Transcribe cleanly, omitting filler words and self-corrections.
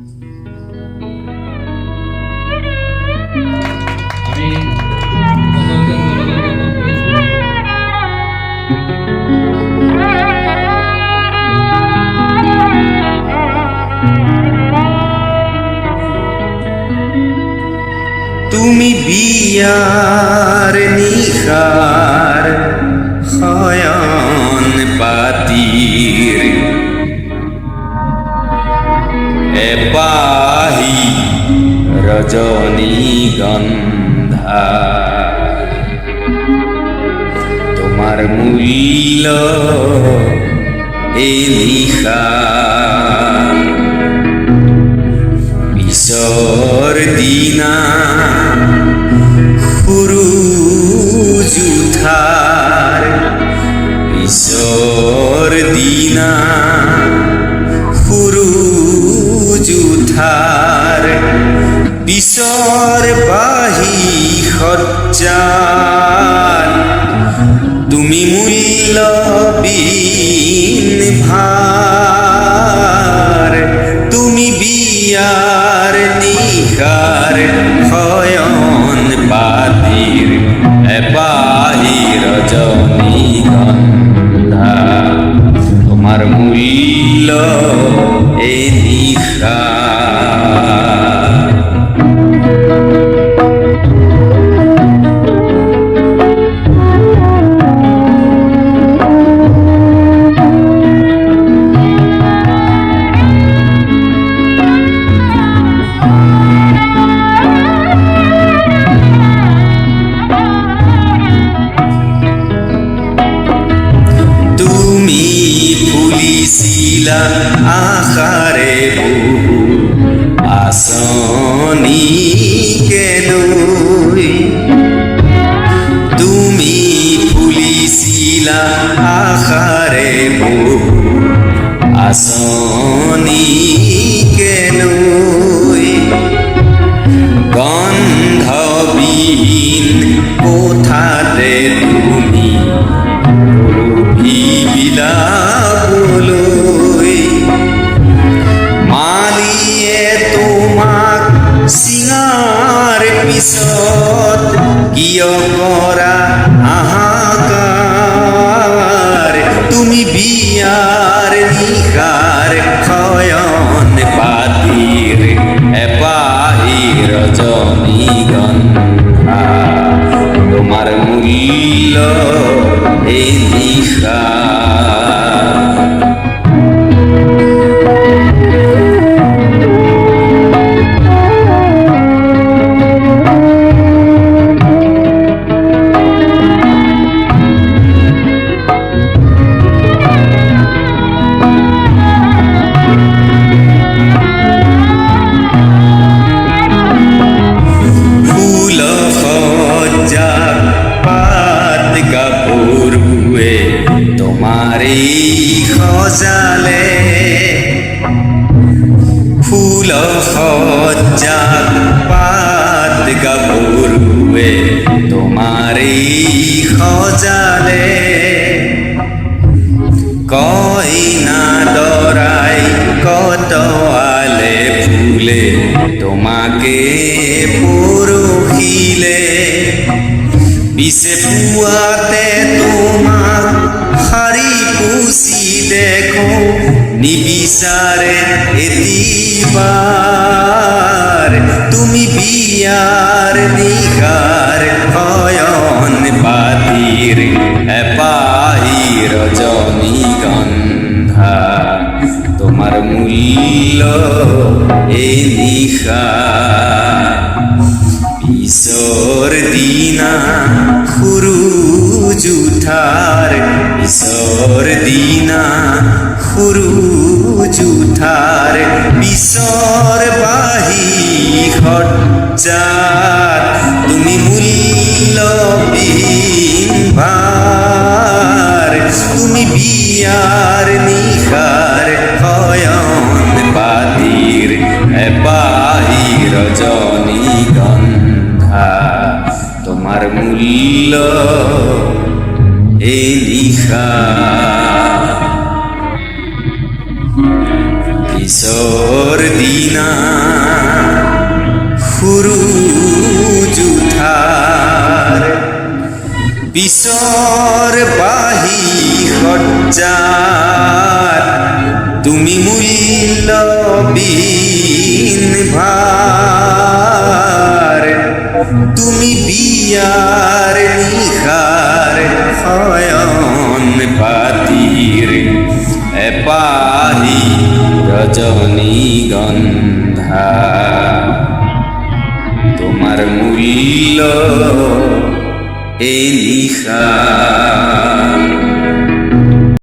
আমি সকলকে ধন্যবাদ জ্ঞাপন করেছি। তুমি বিয়ার নিশার শয়ন পাতির এপাহি রজনীগন্ধা তোমার মূল্য এই নিশা পিছৰ দিনা সূৰুজ উঠাৰ পিছৰ দিনা সূৰুজ উঠাৰ পিছৰ বাহি সজ্জাত তুমি মূল্যবিহীন ভাৰ তুমি বিয়াৰ নিশাৰ শয়ন পাতিৰ এপাহি রজনীগন্ধা তোমার মূল্য এই নিশা ফুলিছিলা আশাৰে বহু আঁচনিকে লৈ তুমি ফুলিছিলা আশাৰে বহু আঁচনিকে লৈ গন্ধবিহীন কোঠাতে তুমি বিলাবলৈ মালিয়ে তোমাক চিঙাৰ পিছত কিয় কৰা হাহাকাৰ তুমি বিয়াৰ নিশাৰ শয়ন পাতিৰ এপাহি রজনীগন্ধা তোমার মূল্য এই নিশা তোমারে সজালে ফুল সজ্জাত পাত গাভৰুৱে তোমারে সজালে কইনা দৰাই কটৱালে ফুলে তোমাকে পৰহিলে পিছে পুৱাতে তোমাক শাৰী পুচি দেখো নিবিচাৰে এতিবাৰ তুমি বিয়াৰ নিশাৰ শয়ন পাতিৰ এপাহি রজনীগন্ধা তোমার মূল্য এই নিশা পিছৰ দিনা সূৰুজ উঠাৰ পিছৰ দিনা সূৰুজ উঠাৰ পিছৰ বাহি সজ্জাত তুমি মূল্যবিহীন ভাৰ তুমি বিয়াৰ নিশাৰ শয়ন পাতিৰ এপাহি রজনীগন্ধা তোমার মূল্য এই নিশা পিছৰ দিনা সূৰুজ উঠাৰ পিছৰ বাহি সজ্জাত তুমি মূল্যবিহীন ভাৰ তুমি বিয়াৰ নিশাৰ শয়ন পাতিৰ এপাহি রজনীগন্ধা তোমার মূল্য এই নিশা